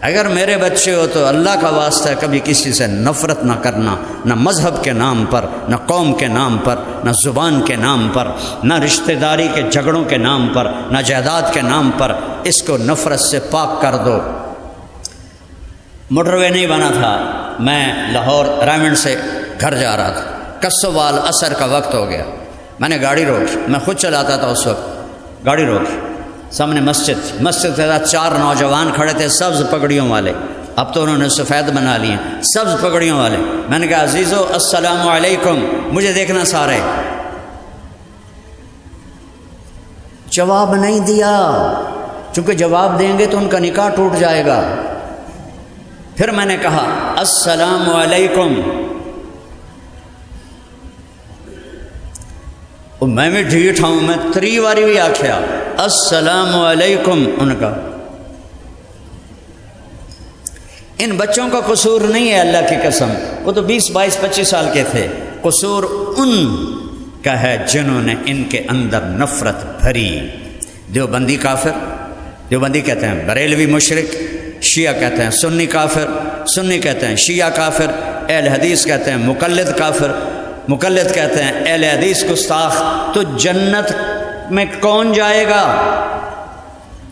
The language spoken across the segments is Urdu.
اگر میرے بچے ہو تو اللہ کا واسطہ ہے کبھی کسی سے نفرت نہ کرنا، نہ مذہب کے نام پر، نہ قوم کے نام پر، نہ زبان کے نام پر، نہ رشتہ داری کے جھگڑوں کے نام پر، نہ جائیداد کے نام پر۔ اس کو نفرت سے پاک کر دو۔ موٹر وے نہیں بنا تھا، میں لاہور رائمنڈ سے گھر جا رہا تھا، کسوال عصر کا وقت ہو گیا، میں نے گاڑی روکی، میں خود چلاتا تھا اس وقت، گاڑی روکی، سامنے مسجد کے ساتھ 4 نوجوان کھڑے تھے سبز پگڑیوں والے، اب تو انہوں نے سفید بنا لیے، سبز پگڑیوں والے۔ میں نے کہا عزیزو السلام علیکم، مجھے دیکھنا سارے۔ جواب نہیں دیا، چونکہ جواب دیں گے تو ان کا نکاح ٹوٹ جائے گا۔ پھر میں نے کہا السلام علیکم، میں بھی ڈھیٹ ہوں، میں 3 باری بھی آکھیا السلام علیکم۔ ان کا ان بچوں کا قصور نہیں ہے، اللہ کی قسم، وہ تو 20 22 25 سال کے تھے، قصور ان کا ہے جنہوں نے ان کے اندر نفرت بھری۔ دیوبندی کافر، دیوبندی کہتے ہیں بریلوی مشرک، شیعہ کہتے ہیں سنی کافر، سنی کہتے ہیں شیعہ کافر، اہل حدیث کہتے ہیں مقلد کافر، مقلد کہتے ہیں اہل حدیث گستاخ۔ تو جنت میں کون جائے گا؟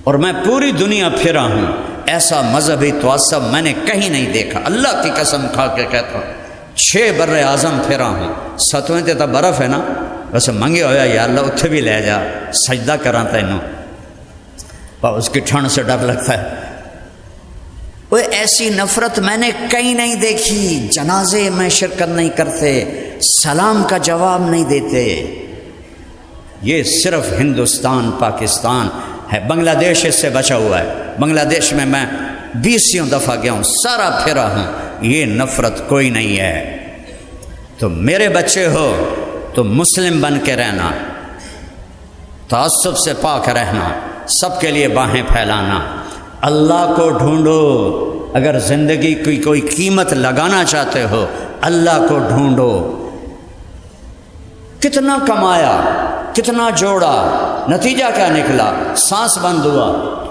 اور میں پوری دنیا پھرا ہوں، ایسا مذہبی تعصب میں نے کہیں نہیں دیکھا، اللہ کی قسم کھا کے کہتا ہوں۔ 6 بر اعظم پھرا ہوں، 7ویں تے تو برف ہے نا، ویسے منگے ہویا یا اللہ اتھے بھی لے جا، سجدہ کراں تینوں، پر اس کی ٹھنڈ سے ڈر لگتا ہے۔ وہ ایسی نفرت میں نے کہیں نہیں دیکھی۔ جنازے میں شرکت نہیں کرتے، سلام کا جواب نہیں دیتے۔ یہ صرف ہندوستان پاکستان ہے، بنگلہ دیش اس سے بچا ہوا ہے۔ بنگلہ دیش میں 20 دفعہ گیا ہوں، سارا پھرا ہوں، یہ نفرت کوئی نہیں ہے۔ تو میرے بچے ہو تو مسلم بن کے رہنا، تعصب سے پاک رہنا، سب کے لیے باہیں پھیلانا، اللہ کو ڈھونڈو۔ اگر زندگی کی کوئی قیمت لگانا چاہتے ہو اللہ کو ڈھونڈو۔ کتنا کمایا، کتنا جوڑا، نتیجہ کیا نکلا؟ سانس بند ہوا،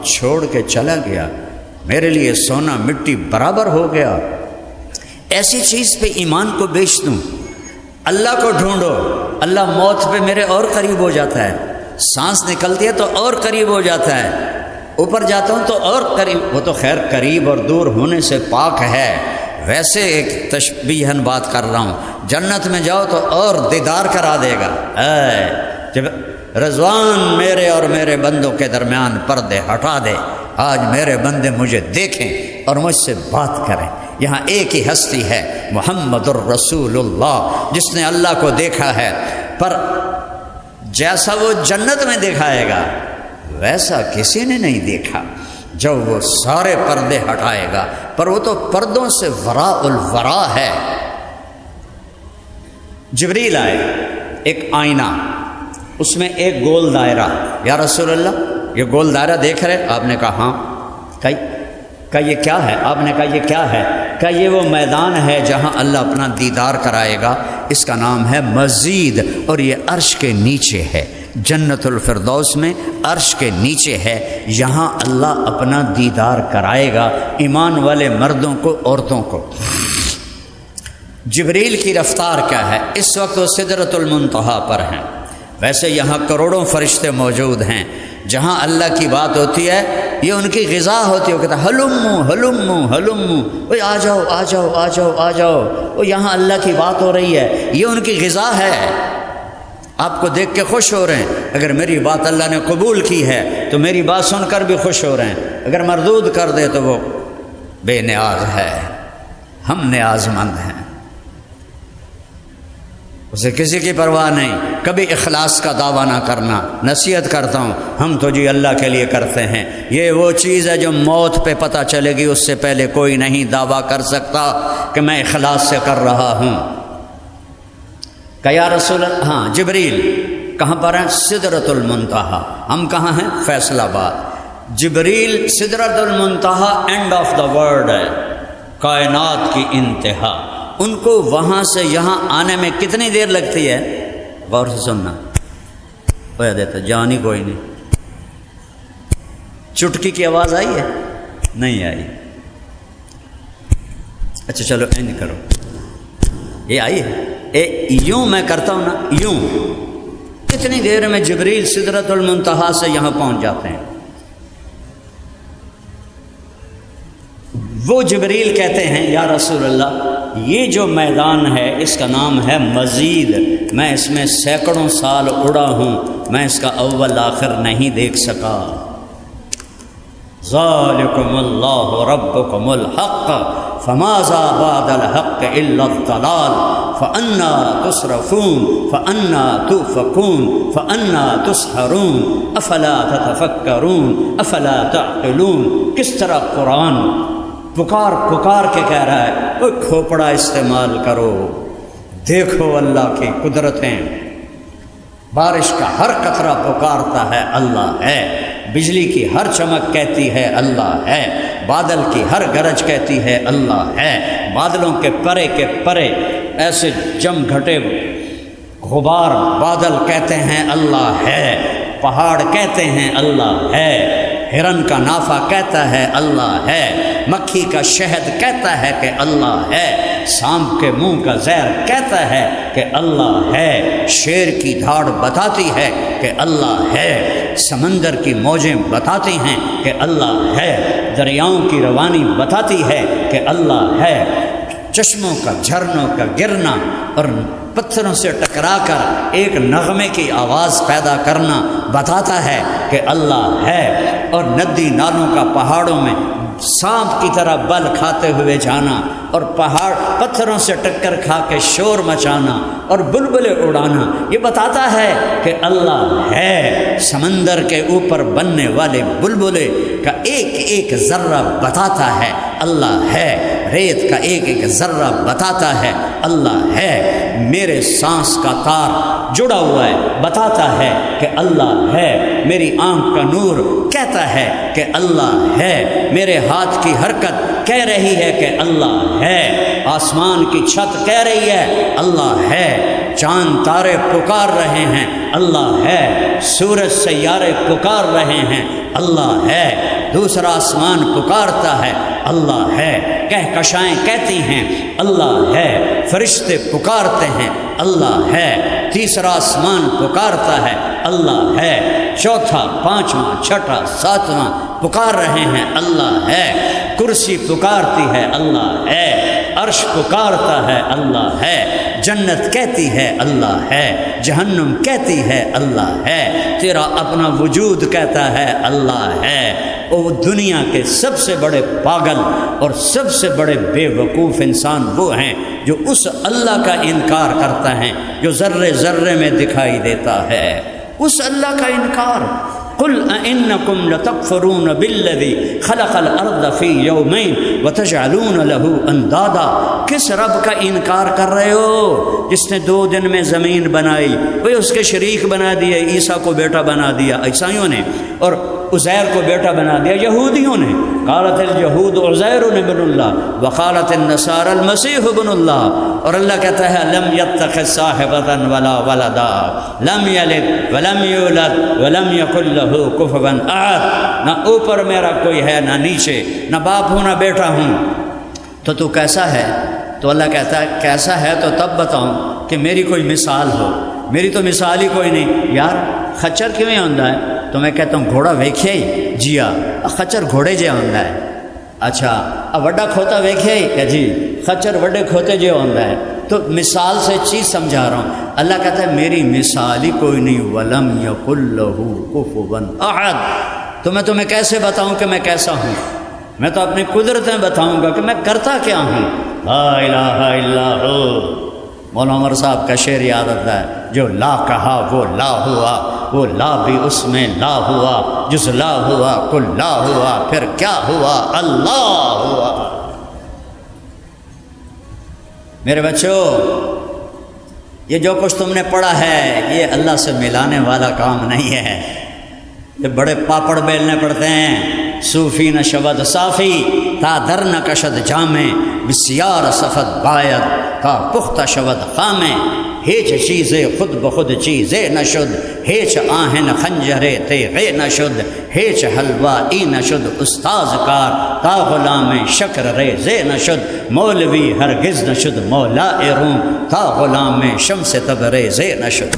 چھوڑ کے چلا گیا۔ میرے لیے سونا مٹی برابر ہو گیا۔ ایسی چیز پہ ایمان کو بیچ دوں؟ اللہ کو ڈھونڈو، اللہ موت پہ میرے اور قریب ہو جاتا ہے، سانس نکلتی ہے تو اور قریب ہو جاتا ہے، اوپر جاتا ہوں تو اور قریب۔ وہ تو خیر قریب اور دور ہونے سے پاک ہے، ویسے ایک تشبیہن بات کر رہا ہوں۔ جنت میں جاؤ تو اور دیدار کرا دے گا۔ جب رضوان میرے اور میرے بندوں کے درمیان پردے ہٹا دے، آج میرے بندے مجھے دیکھیں اور مجھ سے بات کریں۔ یہاں ایک ہی ہستی ہے، محمد الرسول اللہ، جس نے اللہ کو دیکھا ہے، پر جیسا وہ جنت میں دکھائے گا ویسا کسی نے نہیں دیکھا جب وہ سارے پردے ہٹائے گا۔ پر وہ تو پردوں سے وراء الورا ہے۔ جبریل آئے، ایک آئینہ، اس میں ایک گول دائرہ۔ یا رسول اللہ یہ گول دائرہ دیکھ رہے؟ آپ نے کہا ہاں۔ کہا یہ کیا ہے؟ آپ نے کہا یہ کیا ہے؟ کہا یہ وہ میدان ہے جہاں اللہ اپنا دیدار کرائے گا، اس کا نام ہے مسجد، اور یہ عرش کے نیچے ہے، جنت الفردوس میں عرش کے نیچے ہے، یہاں اللہ اپنا دیدار کرائے گا ایمان والے مردوں کو، عورتوں کو۔ جبریل کی رفتار کیا ہے؟ اس وقت وہ سدرۃ المنتہا پر ہیں، ویسے یہاں کروڑوں فرشتے موجود ہیں۔ جہاں اللہ کی بات ہوتی ہے یہ ان کی غذا ہوتی ہے، وہ کہتا ہے ہلمو ہلمو ہلمو، اوے آ جاؤ آ جاؤ آ جاؤ آ جاؤ، وہ یہاں اللہ کی بات ہو رہی ہے، یہ ان کی غذا ہے۔ آپ کو دیکھ کے خوش ہو رہے ہیں، اگر میری بات اللہ نے قبول کی ہے تو میری بات سن کر بھی خوش ہو رہے ہیں، اگر مردود کر دے تو وہ بے نیاز ہے، ہم نیاز مند ہیں، اسے کسی کی پرواہ نہیں۔ کبھی اخلاص کا دعویٰ نہ کرنا، نصیحت کرتا ہوں، ہم تو جی اللہ کے لیے کرتے ہیں، یہ وہ چیز ہے جو موت پہ پتہ چلے گی، اس سے پہلے کوئی نہیں دعویٰ کر سکتا کہ میں اخلاص سے کر رہا ہوں۔ کہ یا رسول اللہ، ہاں جبریل کہاں پر ہیں؟ سدرۃ المنتہا۔ ہم کہاں ہیں؟ فیصل آباد۔ جبریل سدرۃ المنتہا اینڈ آف دا ورلڈ ہے، کائنات کی انتہا۔ ان کو وہاں سے یہاں آنے میں کتنی دیر لگتی ہے؟ غور سے سننا، ہو دیتا جان ہی کوئی نہیں۔ چٹکی کی آواز آئی ہے؟ نہیں آئی۔ اچھا چلو اینج کرو، یہ آئی ہے یوں میں کرتا ہوں نا، یوں کتنی دیر میں جبریل سدرۃ المنتہا سے یہاں پہنچ جاتے ہیں۔ وہ جبریل کہتے ہیں یا رسول اللہ یہ جو میدان ہے اس کا نام ہے مزید، میں اس میں سینکڑوں سال اڑا ہوں، میں اس کا اول آخر نہیں دیکھ سکا۔ ذالکم اللہ ربکم الحق فماذا بعد الحق الا الضلال فانا تصرفون فانا توفکون فانا تسحرون افلا تتفکرون افلا تعقلون۔ کس طرح قرآن پکار پکار کے کہہ رہا ہے کوئی کھوپڑا استعمال کرو، دیکھو اللہ کی قدرتیں، بارش کا ہر قطرہ پکارتا ہے اللہ ہے، بجلی کی ہر چمک کہتی ہے اللہ ہے، بادل کی ہر گرج کہتی ہے اللہ ہے، بادلوں کے پرے کے پرے ایسے جم گھٹے غبار بادل کہتے ہیں اللہ ہے، پہاڑ کہتے ہیں اللہ ہے، ہرن کا نافہ کہتا ہے اللہ ہے، مکھی کا شہد کہتا ہے کہ اللہ ہے، سانپ کے منہ کا زہر کہتا ہے کہ اللہ ہے، شیر کی دھاڑ بتاتی ہے کہ اللہ ہے، سمندر کی موجیں بتاتی ہیں کہ اللہ ہے، دریاؤں کی روانی بتاتی ہے کہ اللہ ہے، چشموں کا جھرنوں کا گرنا اور پتھروں سے ٹکرا کر ایک نغمے کی آواز پیدا کرنا بتاتا ہے کہ اللہ ہے، اور ندی نالوں کا پہاڑوں میں سانپ کی طرح بل کھاتے ہوئے جانا اور پہاڑ پتھروں سے ٹکر کھا کے شور مچانا اور بلبلے اڑانا یہ بتاتا ہے کہ اللہ ہے، سمندر کے اوپر بننے والے بلبلے کا ایک ایک ذرہ بتاتا ہے اللہ ہے، ریت کا ایک ایک ذرہ بتاتا ہے اللہ ہے، میرے سانس کا تار جڑا ہوا ہے بتاتا ہے کہ اللہ ہے، میری آنکھ کا نور کہتا ہے کہ اللہ ہے، میرے ہاتھ کی حرکت کہہ رہی ہے کہ اللہ ہے، آسمان کی چھت کہہ رہی ہے اللہ ہے، چاند تارے پکار رہے ہیں اللہ ہے، سورج سیارے پکار رہے ہیں اللہ ہے، دوسرا آسمان پکارتا ہے اللہ ہے، کہکشائیں کہتی ہیں اللہ ہے، فرشتے پکارتے ہیں اللہ ہے، تیسرا آسمان پکارتا ہے اللہ ہے، چوتھا پانچواں چھٹا ساتواں پکار رہے ہیں اللہ ہے، کرسی پکارتی ہے اللہ ہے، عرش پکارتا ہے اللہ ہے، جنت کہتی ہے اللہ ہے، جہنم کہتی ہے اللہ ہے، تیرا اپنا وجود کہتا ہے اللہ ہے۔ وہ دنیا کے سب سے بڑے پاگل اور سب سے بڑے بے وقوف انسان وہ ہیں جو اس اللہ کا انکار کرتا ہے جو ذرے ذرے میں دکھائی دیتا ہے، اس اللہ کا انکار۔ قل أئنكم لتكفرون بالذي خلق الارض في يومين وتجعلون له اندادا، کس رب کا انکار کر رہے ہو جس نے 2 دن میں زمین بنائی، وہ اس کے شریک بنا دیے، عیسیٰ کو بیٹا بنا دیا عیسائیوں نے، اور عزیر کو بیٹا بنا دیا یہودیوں نے، قالت اليهود عزیر ابن اللہ وقالت النصارى المسیح ابن اللہ، اور اللہ کہتا ہے لم يتخذ صاحبۃ ولا ولدا لم یلد ولم یولد ولم یکن له کفوا احد، نہ اوپر میرا کوئی ہے نہ نیچے، نہ باپ ہوں نہ بیٹا ہوں، تو کیسا ہے؟ تو اللہ کہتا ہے کیسا ہے تو تب بتاؤں کہ میری کوئی مثال ہو، میری تو مثال ہی کوئی نہیں۔ یار خچر کیوں ہوندا ہے؟ تو میں کہتا ہوں گھوڑا ویکھیا ہی جی خچر گھوڑے جے ہوندا ہے، اچھا وڈا کھوتا ویکھیا ہی کہ جی خچر وڈے کھوتے جے ہوندا ہے، تو مثال سے چیز سمجھا رہا ہوں۔ اللہ کہتا ہے میری مثال ہی کوئی نہیں، ولم یکن لہ کفوا احد، تو میں تمہیں کیسے بتاؤں کہ میں کیسا ہوں؟ میں تو اپنی قدرتیں بتاؤں گا کہ میں کرتا کیا ہوں۔ لا الہ الا ہو، مولانا عمر صاحب کا شعر یاد آتا ہے، جو لا کہا وہ لا ہوا، وہ لا بھی اس میں لا ہوا، جس لا ہوا کل لا ہوا، پھر کیا ہوا؟ اللہ ہوا۔ میرے بچوں یہ جو کچھ تم نے پڑھا ہے یہ اللہ سے ملانے والا کام نہیں ہے، یہ بڑے پاپڑ بیلنے پڑتے ہیں۔ صوفی نہ شبد صافی تا در نہ کشد جامے، بسیار صفت باید کا پختہ شبد خامے، هیچ چیز خود بخود چیز نشد، هیچ آهن خنجر تیغ نشد، هیچ حلوایی نشد استاذ کار تا غلام شکر ریز نشد، مولوی ہرگز نشد مولا روم تا غلام شمس تبریز نشد۔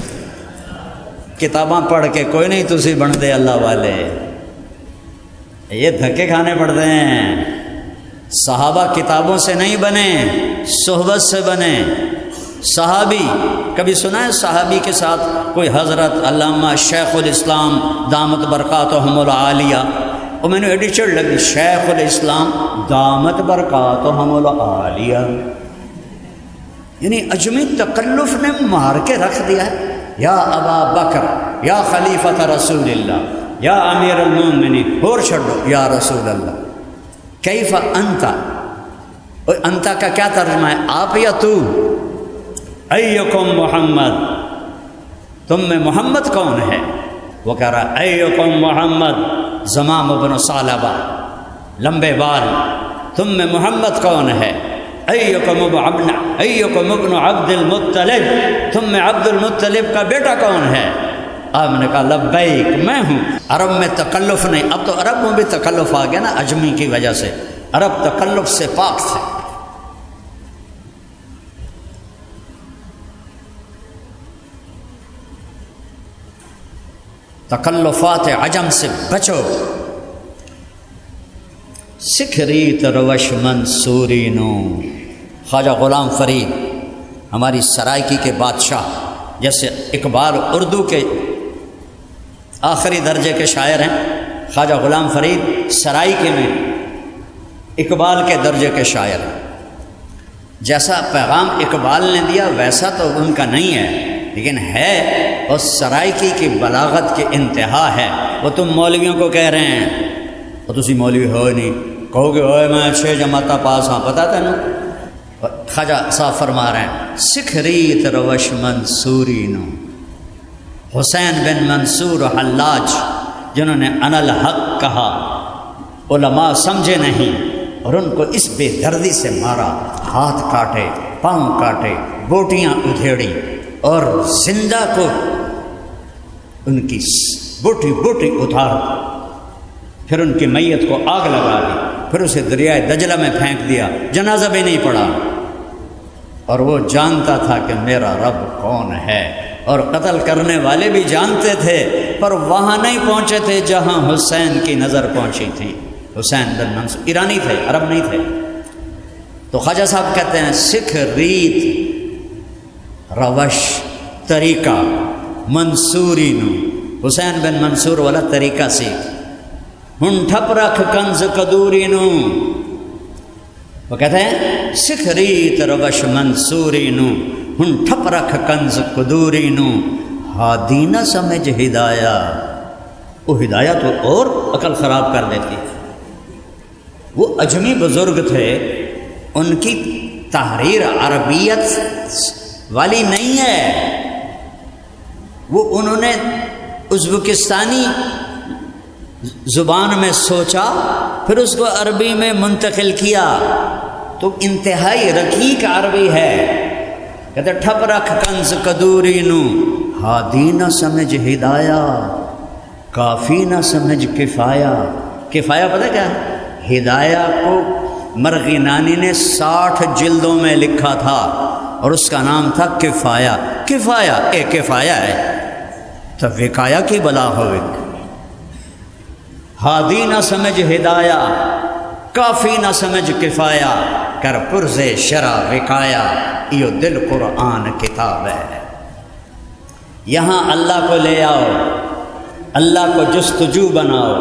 کتاباں پڑھ کے کوئی نہیں تسی بن دے اللہ والے، یہ دھکے کھانے پڑتے ہیں۔ صحابہ کتابوں سے نہیں بنے، صحبت سے بنے۔ صحابی کبھی سنا ہے صحابی کے ساتھ کوئی حضرت علامہ شیخ الاسلام دامت برکاتہم العالیہ، اور میں نے ایڈی چڑھ لگی شیخ الاسلام دامت برکاتہم العالیہ، یعنی اجمی تکلف نے مار کے رکھ دیا ہے۔ یا ابا بکر یا خلیفۃ رسول اللہ یا امیر المومنین، اور چھڑو یا رسول اللہ۔ کیف انتا، انتا کا کیا ترجمہ ہے؟ آپ یا تو؟ ایکم محمد، تم میں محمد کون ہے؟ وہ کہہ رہا ایکم محمد زمام بن ثعلبہ، لمبے بال، تم میں محمد کون ہے؟ ایکم ابن عبد المطلب، تم میں عبد المطلب کا بیٹا کون ہے؟ آپ نے کہا لبیک میں ہوں۔ عرب میں تکلف نہیں، اب تو عرب میں بھی تکلف آ گیا نا اجمی کی وجہ سے، عرب تکلف سے پاک تھے۔ تکلفات عجم سے بچو۔ سکھریت روش منصوری نو، خواجہ غلام فرید ہماری سرائکی کے بادشاہ، جیسے اقبال اردو کے آخری درجے کے شاعر ہیں، خواجہ غلام فرید سرائکی میں اقبال کے درجے کے شاعر ہیں۔ جیسا پیغام اقبال نے دیا ویسا تو ان کا نہیں ہے، لیکن ہے اور سرائکی کی بلاغت کی انتہا ہے۔ وہ تم مولویوں کو کہہ رہے ہیں، اور تسی مولوی ہو نہیں، کہو گے ہوئے میں 6 جماعتہ پاس ہاں، پتہ تینوں؟ خواجہ صاحب فرما رہے ہیں سکھریت روش منصوری نو، حسین بن منصور حلاج جنہوں نے انا الحق کہا، علماء سمجھے نہیں اور ان کو اس بے دردی سے مارا، ہاتھ کاٹے، پاؤں کاٹے، بوٹیاں ادھیڑی، اور زندہ کو ان کی بوٹی بوٹی اتار، پھر ان کی میت کو آگ لگا دی، پھر اسے دریائے دجلہ میں پھینک دیا، جنازہ بھی نہیں پڑا۔ اور وہ جانتا تھا کہ میرا رب کون ہے، اور قتل کرنے والے بھی جانتے تھے، پر وہاں نہیں پہنچے تھے جہاں حسین کی نظر پہنچی تھی۔ حسین بن منصور ایرانی تھے، عرب نہیں تھے۔ تو خواجہ صاحب کہتے ہیں سکھ ریت روش طریقہ منصوری نو، حسین بن منصور والا طریقہ سیکھ، ہن ٹھپ رکھ کنز قدوری نو۔ وہ کہتے ہیں سکھ ریت روش منصوری نو، ہن ٹھپ رکھ کنز قدوری نو، ہادی نہ سمجھ ہدایہ، وہ ہدایہ تو اور عقل خراب کر دیتی۔ وہ اجمی بزرگ تھے، ان کی تحریر عربیت والی نہیں ہے، وہ انہوں نے ازبکستانی زبان میں سوچا، پھر اس کو عربی میں منتقل کیا، تو انتہائی رقیق عربی ہے۔ کہتے ٹھپ رکھ کنز قدوری نو، ہادی نہ سمجھ ہدایہ، کافی نہ سمجھ کفایہ۔ کفایہ پتہ کیا ہے؟ ہدایہ کو مرغی نانی نے 60 جلدوں میں لکھا تھا، اور اس کا نام تھا کفایہ۔ کفایہ ایک کفایہ ہے تو وقایہ کی بلا ہوئے۔ ہادی نہ سمجھ ہدایہ، کافی نہ سمجھ کفایہ، کر پرز شرع وقایہ، یہ دل قرآن کتاب ہے۔ یہاں اللہ کو لے آؤ، اللہ کو جستجو بناؤ،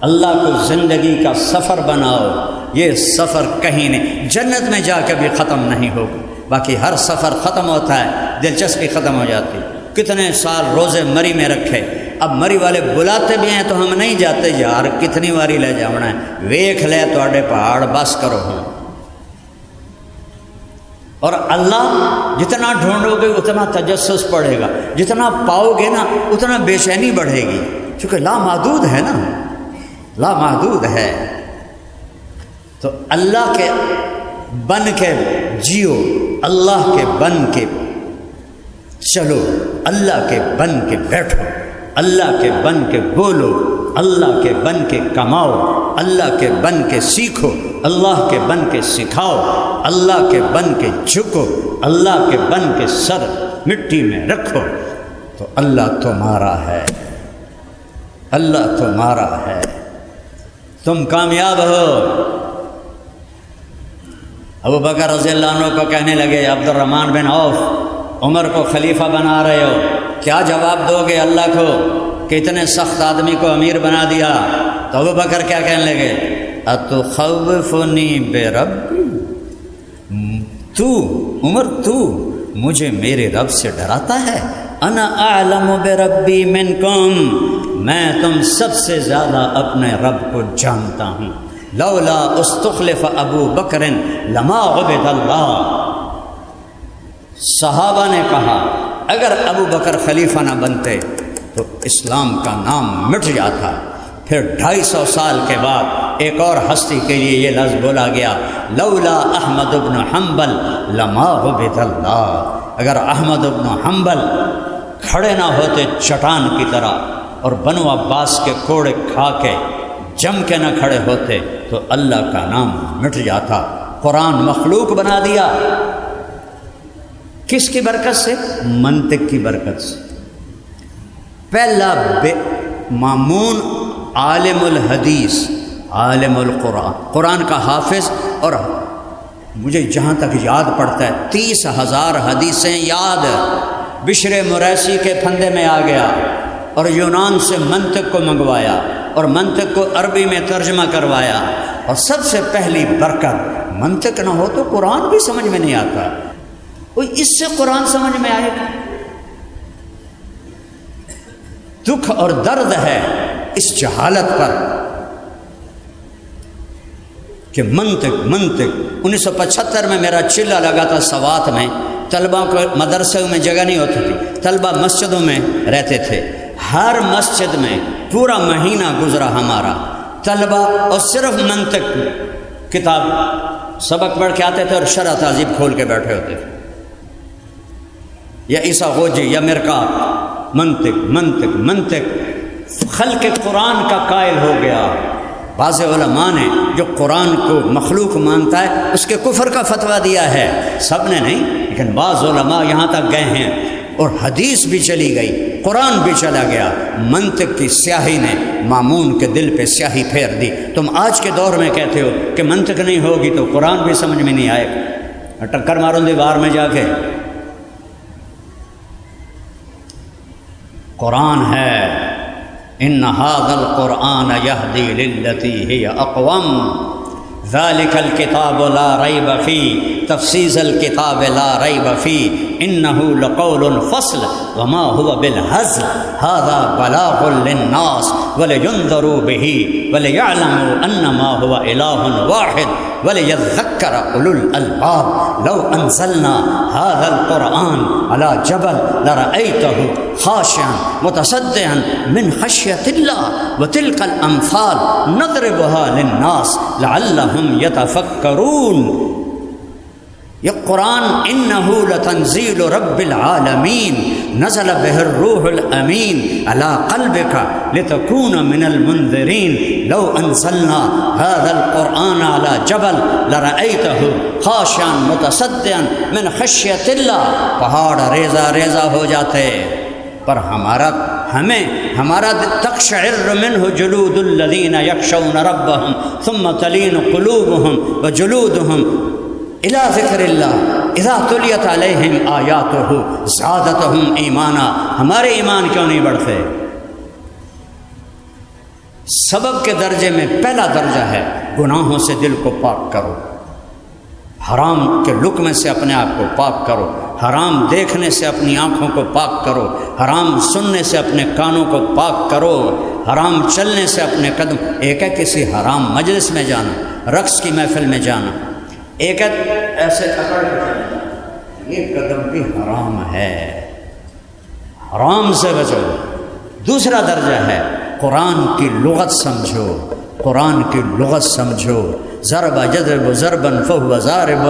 اللہ کو زندگی کا سفر بناؤ۔ یہ سفر کہیں نہیں، جنت میں جا کے بھی ختم نہیں ہوگا، باقی ہر سفر ختم ہوتا ہے، دلچسپی ختم ہو جاتی۔ کتنے سال روزے مری میں رکھے، اب مری والے بلاتے بھی ہیں تو ہم نہیں جاتے، یار کتنی واری لے جانا ہے، ویکھ لے تواڈے پہاڑ بس کرو ہوں۔ اور اللہ جتنا ڈھونڈو گے اتنا تجسس پڑھے گا، جتنا پاؤ گے نا اتنا بے چینی بڑھے گی، چونکہ لامحدود ہے نا، لامحدود ہے۔ تو اللہ کے بن کے جیو، اللہ کے بن کے چلو اللہ کے بن کے بیٹھو، اللہ کے بن کے بولو، اللہ کے بن کے کماؤ، اللہ کے بن کے سیکھو، اللہ کے بن کے سکھاؤ، اللہ کے بن کے جھکو، اللہ کے بن کے سر مٹی میں رکھو، تو اللہ تمہارا ہے، اللہ تمہارا ہے، تم کامیاب ہو۔ ابو بکر رضی اللہ عنہ کو کہنے لگے عبد الرحمن بن عوف عمر کو خلیفہ بنا رہے ہو، کیا جواب دو گے اللہ کو کہ اتنے سخت آدمی کو امیر بنا دیا؟ تو ابو بکر کیا کہنے لگے؟ اتخوفنی بربی، تو عمر تو مجھے میرے رب سے ڈراتا ہے؟ انا اعلم بربی منکم، میں تم سب سے زیادہ اپنے رب کو جانتا ہوں۔ لولا استخلف ابو بکر لما عبد اللہ، صحابہ نے کہا اگر ابو بکر خلیفہ نہ بنتے تو اسلام کا نام مٹ جاتا۔ پھر 250 سال کے بعد ایک اور ہستی کے لیے یہ لفظ بولا گیا، لولا احمد بن حنبل لما عبد اللہ، اگر احمد بن حنبل کھڑے نہ ہوتے چٹان کی طرح اور بنو عباس کے کوڑے کھا کے جم کے نہ کھڑے ہوتے تو اللہ کا نام مٹ جاتا۔ قرآن مخلوق بنا دیا، کس کی برکت سے؟ منطق کی برکت سے۔ پہلا مامون عالم الحدیث، عالم القرآن، قرآن کا حافظ، اور مجھے جہاں تک یاد پڑتا ہے 30,000 حدیثیں یاد، بشر مریسی کے پھندے میں آ گیا اور یونان سے منطق کو منگوایا اور منطق کو عربی میں ترجمہ کروایا، اور سب سے پہلی برکت، منطق نہ ہو تو قرآن بھی سمجھ میں نہیں آتا، کوئی اس سے قرآن سمجھ میں آئے گا؟ دکھ اور درد ہے اس جہالت پر کہ منطق 1975 میں میرا چلہ لگا تھا سوات میں، طلبہ کو مدرسوں میں جگہ نہیں ہوتی تھی، طلبہ مسجدوں میں رہتے تھے، ہر مسجد میں پورا مہینہ گزرا ہمارا، طلبہ اور صرف منطق کتاب سبق پڑھ کے آتے تھے اور شرح تہذیب کھول کے بیٹھے ہوتے تھے، یا عیسیٰ غوجی یا مرکات، منطق خلق قرآن کا قائل ہو گیا۔ بعض علماء نے جو قرآن کو مخلوق مانتا ہے اس کے کفر کا فتویٰ دیا ہے، سب نے نہیں، لیکن بعض علماء یہاں تک گئے ہیں، اور حدیث بھی چلی گئی، قرآن بھی چلا گیا، منطق کی سیاہی نے مامون کے دل پہ سیاہی پھیر دی۔ تم آج کے دور میں کہتے ہو کہ منطق نہیں ہوگی تو قرآن بھی سمجھ میں نہیں آئے گا، ٹکر ماروں دیوار میں جا کے۔ قرآن ہے، ان ھذا القرآن یہدی للتی ہی اقوم، ذلک الکتاب لا ریب فیہ، تفصیص الکتاب لا ریب فیہ، انہ لقول فصل وما هو بالہزل، ھذا بلاغ للناس ولینذروا بہ ولیعلموا انما هو الہ واحد وَلِيَذَّكَّرَ أُولُو الْأَلْبَابِ لَوْ أَنزَلْنَا هَذَا الْقُرْآنَ عَلَى جَبَلٍ لَرَأَيْتَهُ خَاشِعًا مُتَصَدِّعًا مِنْ خَشْيَةِ اللَّهِ وَتِلْكَ الْأَمْثَالُ نَضْرِبُهَا لِلنَّاسِ لَعَلَّهُمْ يَتَفَكَّرُونَ۔ یہ قرآن انہ لتنزیل رب العالمین نزل بہ الروح الامین علی قلبک لتکون من المنذرین لو انزلنا هذا القرآن علی جبل لرأیتہ خاشعا متصدعا من خشیۃ اللہ، پہاڑ ریزہ ریزہ ہو جاتے، پر ہمارا تقشعر منہ جلود الذین یخشون ربہم ثم تلین قلوبہم وجلودہم الی ذکر اللہ اذا تلیت علیہم آیاتہ زادتہم ایمانا۔ ہمارے ایمان کیوں نہیں بڑھتے؟ سبب کے درجے میں پہلا درجہ ہے گناہوں سے دل کو پاک کرو، حرام کے لقمے سے اپنے آپ کو پاک کرو، حرام دیکھنے سے اپنی آنکھوں کو پاک کرو، حرام سننے سے اپنے کانوں کو پاک کرو، حرام چلنے سے اپنے قدم، ایک ہے کسی حرام مجلس میں جانا، رقص کی محفل میں جانا، ایک ہے ایسے پکڑ کے چلنا، یہ قدم بھی حرام ہے، حرام سے بچو۔ دوسرا درجہ ہے قرآن کی لغت سمجھو، قرآن کی لغت سمجھو، ضرب یضرب ضربا فہو ضارب،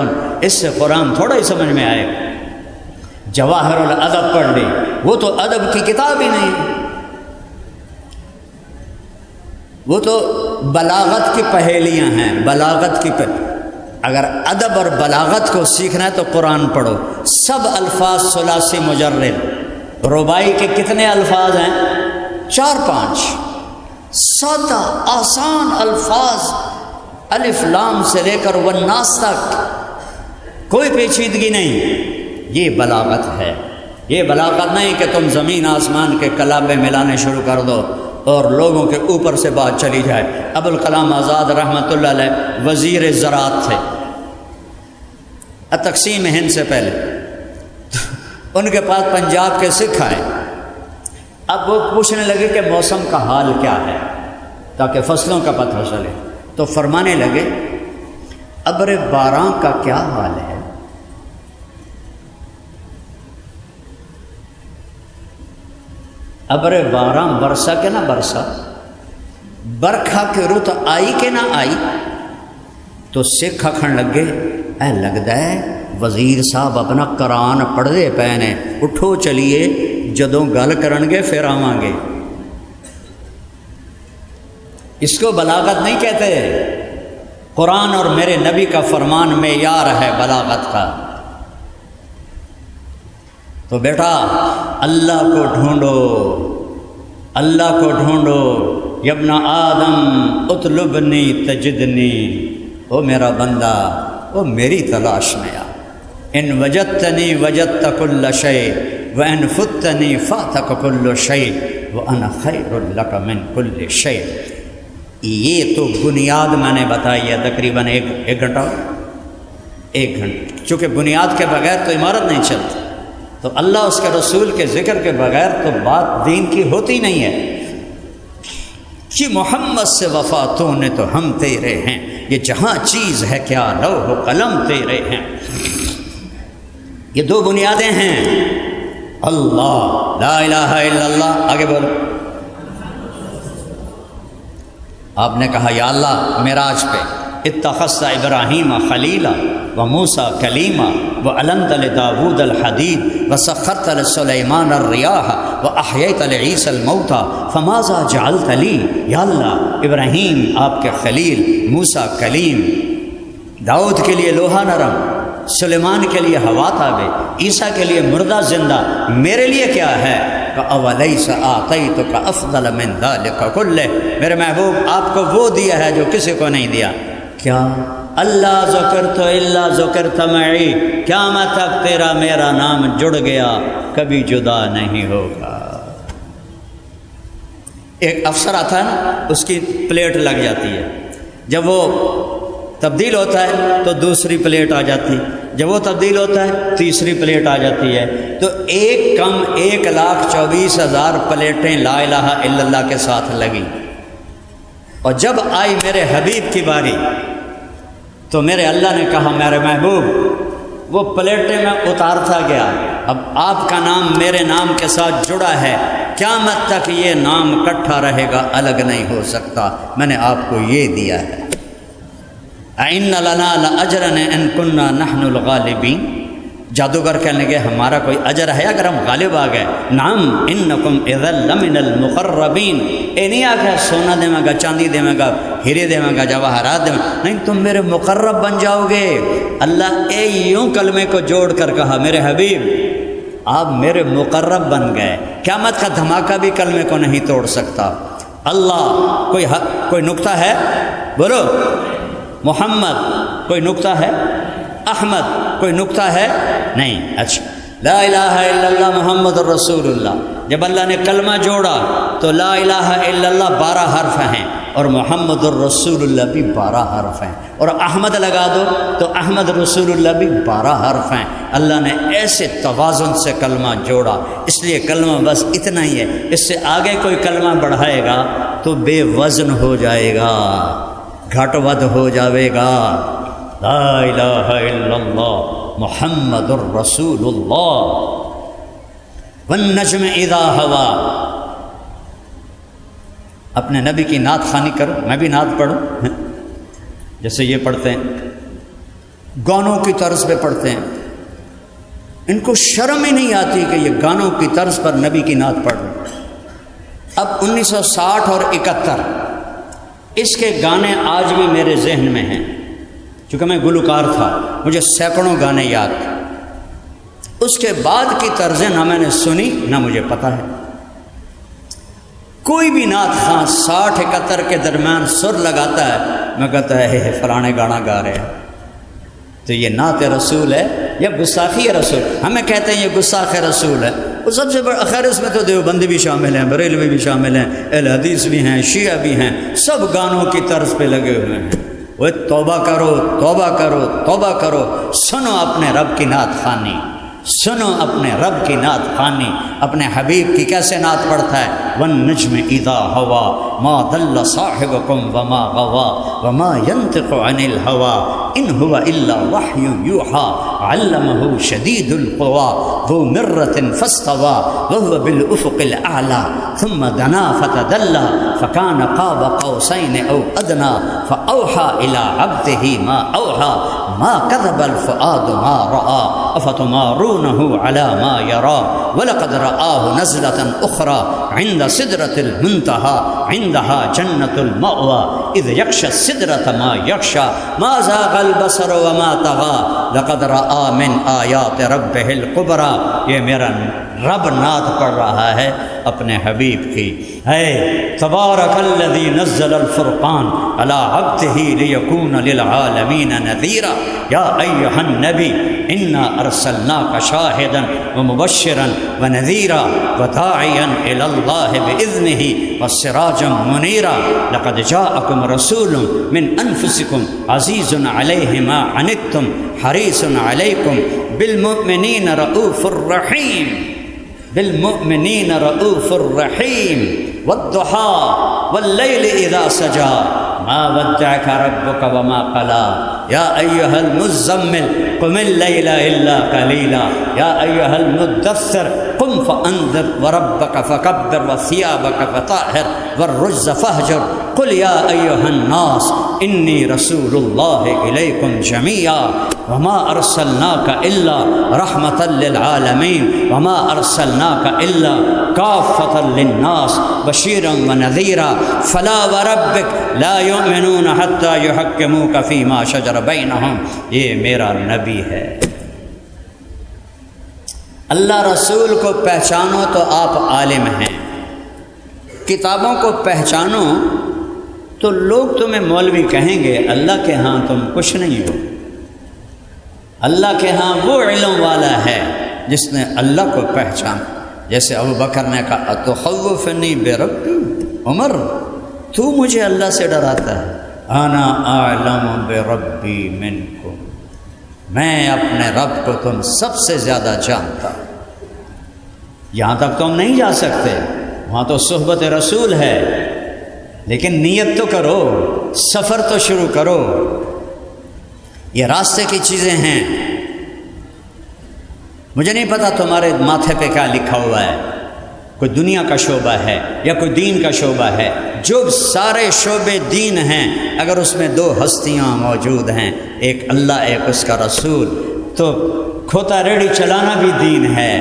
اس سے قرآن تھوڑا ہی سمجھ میں آئے گا۔ جواہر الادب پڑھ لی، وہ تو ادب کی کتاب ہی نہیں، وہ تو بلاغت کی پہیلیاں ہیں، بلاغت کی اگر ادب اور بلاغت کو سیکھنا ہے تو قرآن پڑھو، سب الفاظ ثلاثی مجرد، رباعی کے کتنے الفاظ ہیں؟ 4-5، سادہ آسان الفاظ، الف لام سے لے کر والناس تک، کوئی پیچیدگی نہیں۔ یہ بلاغت ہے، یہ بلاغت نہیں کہ تم زمین آسمان کے کلابے ملانے شروع کر دو اور لوگوں کے اوپر سے بات چلی جائے۔ ابوالکلام آزاد رحمۃ اللہ علیہ وزیر زراعت تھے تقسیم ہند سے پہلے، ان کے پاس پنجاب کے سکھ آئے، اب وہ پوچھنے لگے کہ موسم کا حال کیا ہے تاکہ فصلوں کا پتہ چلے، تو فرمانے لگے ابر باران کا کیا حال ہے؟ ابر باران برسا کہ نہ برسا، برکھا کے رت آئی کہ نہ آئی؟ تو سکھ آکھن لگے اے لگدا ہے وزیر صاحب اپنا قرآن پڑھدے پے نے، اٹھو چلیے جدوں گل کرن گے پھر آواں گے۔ اس کو بلاغت نہیں کہتے، قرآن اور میرے نبی کا فرمان معیار ہے بلاغت کا۔ تو بیٹا اللہ کو ڈھونڈو، اللہ کو ڈھونڈو، یا ابن آدم اطلبنی تجدنی، او میرا بندہ او میری تلاش میں آ، ان وجدتنی وجدت کل شیء وان فتنی فاتک کل شیء وانا خیر لک من کل شیء۔ یہ تو بنیاد میں نے بتائی ہے، تقریباً ایک گھنٹہ، چونکہ بنیاد کے بغیر تو عمارت نہیں چلتی، تو اللہ اس کے رسول کے ذکر کے بغیر تو بات دین کی ہوتی نہیں ہے۔ کہ محمد سے وفا تو نے تو ہم تیرے ہیں، یہ جہاں چیز ہے کیا لوح و قلم تیرے ہیں۔ یہ دو بنیادیں ہیں، اللہ لا الہ الا اللہ، آگے بولو۔ آپ نے کہا یا اللہ معراج پہ اتخذت ابراہیم خلیلا وموسیٰ کلیما وعلمت لداود الحدید وسخرت لسلیمان الریاح واحییت لعیسی الموتى فماذا جعلت لی۔ یا اللہ ابراہیم آپ کے خلیل، موسیٰ کلیم، داؤد کے لیے لوہا نرم، سلیمان کے لیے ہوا تابع، عیسیٰ کے لیے مردہ زندہ، میرے لیے کیا ہے؟ اَوَلَيْسَ آتَيْتُكَ أَفْضَلَ مِنْ ذَلِكَ كُلِّهِ، میرے محبوب آپ کو وہ دیا ہے جو کسی کو نہیں دیا۔ کیا؟ اللہ ذکرت الا ذکرت معی، قیامت تک تیرا میرا نام جڑ گیا، کبھی جدا نہیں ہوگا۔ ایک افسر آتا ہے نا، اس کی پلیٹ لگ جاتی ہے، جب وہ تبدیل ہوتا ہے تو دوسری پلیٹ آ جاتی، جب وہ تبدیل ہوتا ہے تیسری پلیٹ آ جاتی ہے، تو ایک کم 1,24,000 پلیٹیں لا الہ الا اللہ کے ساتھ لگی۔ اور جب آئی میرے حبیب کی باری تو میرے اللہ نے کہا میرے محبوب وہ پلیٹیں میں اتارتا گیا، اب آپ کا نام میرے نام کے ساتھ جڑا ہے، قیامت تک یہ نام اکٹھا رہے گا، الگ نہیں ہو سکتا، میں نے آپ کو یہ دیا ہے۔ اِنَّ لَنَا لَأَجْرًا إِن كُنَّا نَحْنُ الْغَالِبِينَ، جادوگر کہنے لگے ہمارا کوئی اجر ہے اگر ہم غالب آ گئے؟ نعم انکم اذا لمن المقربین، اے نہیں آگا سونا دے گا، چاندی دے گا، ہیرے دے گا، جواہرات دے گا، نہیں تم میرے مقرب بن جاؤ گے۔ اللہ اے یوں کلمے کو جوڑ کر کہا میرے حبیب آپ میرے مقرب بن گئے، قیامت کا دھماکہ بھی کلمے کو نہیں توڑ سکتا۔ اللہ کوئی نقطہ ہے؟ بولو محمد کوئی نقطہ ہے؟ احمد کوئی نقطہ ہے؟ نہیں۔ اچھا لا الہ الا اللہ محمد الرسول اللہ، جب اللہ نے کلمہ جوڑا تو لا الہ الا اللہ 12 حرف ہیں اور محمد الرسول اللہ بھی 12 حرف ہیں، اور احمد لگا دو تو احمد رسول اللہ بھی 12 حرف ہیں۔ اللہ نے ایسے توازن سے کلمہ جوڑا، اس لیے کلمہ بس اتنا ہی ہے، اس سے آگے کوئی کلمہ بڑھائے گا تو بے وزن ہو جائے گا، گھٹ ود ہو جاوے گا۔ لا الہ الا اللہ محمد الرسول اللہ والنجم اذا ہوا۔ اپنے نبی کی نعت خوانی کرو، میں بھی نعت پڑھوں، جیسے یہ پڑھتے ہیں، گانوں کی طرز پہ پڑھتے ہیں۔ ان کو شرم ہی نہیں آتی کہ یہ گانوں کی طرز پر نبی کی نعت پڑھ رہے ہیں۔ اب 1960 اور 71 اس کے گانے آج بھی میرے ذہن میں ہیں، چونکہ میں گلوکار تھا، مجھے سینکڑوں گانے یاد تھے۔ اس کے بعد کی طرزیں نہ میں نے سنی نہ مجھے پتہ ہے۔ کوئی بھی نعت خواں 60-71 کے درمیان سر لگاتا ہے، میں کہتا ہے فلانے گانا گا رہے ہیں، تو یہ نعت رسول ہے یا گستاخی رسول؟ ہمیں کہتے ہیں یہ گستاخ رسول ہے۔ وہ سب سے بڑا خیر، اس میں تو دیوبندی بھی شامل ہیں، بریلوی بھی شامل ہیں، اہل حدیث بھی ہیں، شیعہ بھی ہیں، سب گانوں کی طرز پہ لگے ہوئے ہیں۔ وہ توبہ کرو توبہ کرو توبہ کرو، سنو اپنے رب کی نعت خوانی، سنو اپنے رب کی نعت خوانی۔ اپنے حبیب کی کیسے نعت پڑھتا ہے؟ والنجم اذا ہوا ما ضل صاحبکم وما غوا وما ينطق عن الهوى ان هو الا وحی یوحى علمه شدید القوى ذو مرة فاستوى وهو بالافق الاعلى ثم دنا فتدلى فكان قاب قوسين او ادنى فاوحى الى عبده ما اوحى ما كذب الفؤاد ما راى افتمارونه على ما يرى ولقد رآه نزلة اخرى عند سدرة المنتهى عندها جنة المأوى اذ يغشى السدرة ما يغشى ما زاغ البصر وما طغى لقد رآ من آیات ربه الكبرى۔ یہ میرا رب نعت پڑھ رہا ہے اپنے حبیب کی، ہے تبارک الذی نزل الفرقان علی عبدہ لیکون للعالمین نذیرا یا ایہا النبی انا ارسلناک شاہدا ومبشرا ونذیرا وداعیا الی اللہ باذنہ وسراجا منیرا لقد جاءکم رسول من انفسکم عزیز علیہ ما عنتم حریص علیکم بالمؤمنین رؤوف الرحیم، بالمؤمنین رؤوف الرحیم والضحى واللیل اذا سجى ما ودعك ربك وما قلى یا ایہا المزمل قم اللیل الا قلیلا یا ایہا المدثر قم فانذر وربك فکبر وثیابك فطہر والرجز فہجر قل یا ایہا الناس انی رسول اللہ الیکم جمیعا وما ارسلناک الا رحمتا للعالمین وما ارسلناک الا کافتا للناس بشیرا ونذیرا فلا وربک لا یؤمنون حتی یحکموک فیما شجر بینہم۔ یہ میرا نبی ہے۔ اللہ رسول کو پہچانو تو آپ عالم ہیں، کتابوں کو پہچانو تو لوگ تمہیں مولوی کہیں گے، اللہ کے ہاں تم کچھ نہیں ہو۔ اللہ کے ہاں وہ علم والا ہے جس نے اللہ کو پہچانا، جیسے ابو بکر نے کہا اتخوفنی بربی، عمر تو مجھے اللہ سے ڈراتا ہے، انا اعلم بربی منکم، میں اپنے رب کو تم سب سے زیادہ جانتا ہوں۔ یہاں تک تو ہم نہیں جا سکتے، وہاں تو صحبت رسول ہے، لیکن نیت تو کرو، سفر تو شروع کرو۔ یہ راستے کی چیزیں ہیں۔ مجھے نہیں پتا تمہارے ماتھے پہ کیا لکھا ہوا ہے، کوئی دنیا کا شعبہ ہے یا کوئی دین کا شعبہ ہے۔ جو سارے شعبے دین ہیں، اگر اس میں دو ہستیاں موجود ہیں، ایک اللہ ایک اس کا رسول، تو کھوتا ریڑھی چلانا بھی دین ہے،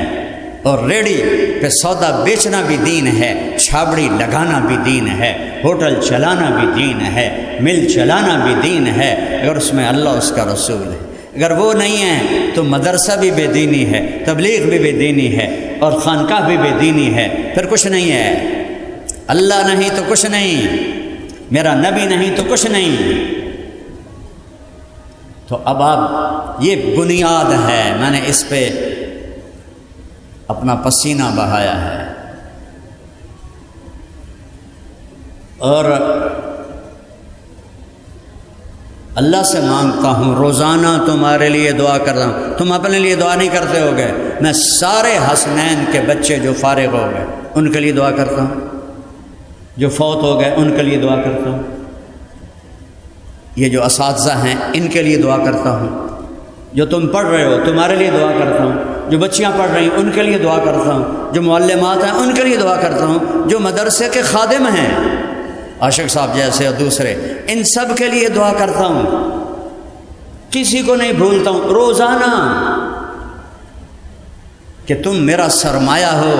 اور ریڑھی پہ سودا بیچنا بھی دین ہے، چھابڑی لگانا بھی دین ہے، ہوٹل چلانا بھی دین ہے، مل چلانا بھی دین ہے، اگر اس میں اللہ اس کا رسول ہے۔ اگر وہ نہیں ہے تو مدرسہ بھی بے دینی ہے، تبلیغ بھی بے دینی ہے، اور خانقاہ بھی بے دینی ہے، پھر کچھ نہیں ہے۔ اللہ نہیں تو کچھ نہیں، میرا نبی نہیں تو کچھ نہیں۔ تو اب آپ، یہ بنیاد ہے، میں نے اس پہ اپنا پسینہ بہایا ہے، اور اللہ سے مانگتا ہوں، روزانہ تمہارے لیے دعا کر رہا ہوں۔ تم اپنے لیے دعا نہیں کرتے ہو گے، میں سارے حسنین کے بچے جو فارغ ہو گئے ان کے لیے دعا کرتا ہوں، جو فوت ہو گئے ان کے لیے دعا کرتا ہوں، یہ جو اساتذہ ہیں ان کے لیے دعا کرتا ہوں، جو تم پڑھ رہے ہو تمہارے لیے دعا کرتا ہوں، جو بچیاں پڑھ رہی ہیں ان کے لیے دعا کرتا ہوں، جو معلمات ہیں ان کے لیے دعا کرتا ہوں، جو مدرسے کے خادم ہیں، عاشق صاحب جیسے اور دوسرے، ان سب کے لیے دعا کرتا ہوں، کسی کو نہیں بھولتا ہوں۔ روزانہ کہ تم میرا سرمایہ ہو.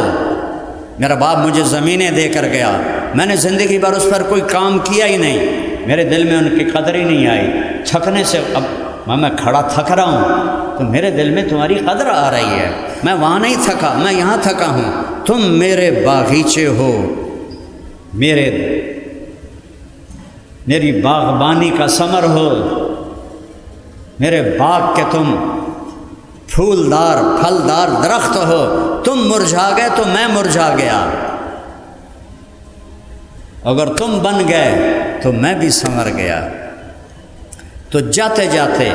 میرا باپ مجھے زمینیں دے کر گیا، میں نے زندگی بھر اس پر کوئی کام کیا ہی نہیں، میرے دل میں ان کی قدر ہی نہیں آئی. تھکنے سے اب میں کھڑا تھک رہا ہوں تو میرے دل میں تمہاری قدر آ رہی ہے. میں وہاں نہیں تھکا، میں یہاں تھکا ہوں. تم میرے باغیچے ہو، میری باغبانی کا ثمر ہو، میرے باغ کے تم پھولدار پھلدار درخت ہو. تم مرجھا گئے تو میں مرجھا گیا، اگر تم بن گئے تو میں بھی سنور گیا. تو جاتے جاتے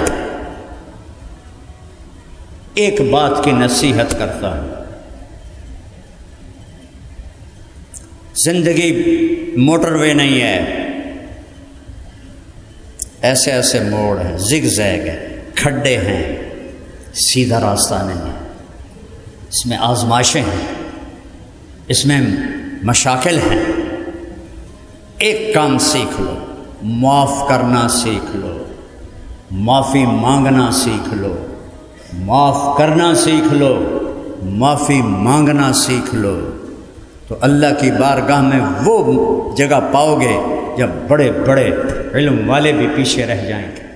ایک بات کی نصیحت کرتا ہوں. زندگی موٹر وے نہیں ہے، ایسے ایسے موڑ ہیں، زگ زیگ ہے، کھڈے ہیں، سیدھا راستہ نہیں ہے. اس میں آزمائشیں ہیں، اس میں مشاکل ہیں. ایک کام سیکھ لو، معاف کرنا سیکھ لو، معافی مانگنا سیکھ لو، معاف کرنا سیکھ لو، معافی مانگنا سیکھ لو، تو اللہ کی بارگاہ میں وہ جگہ پاؤ گے جب بڑے بڑے علم والے بھی پیچھے رہ جائیں گے.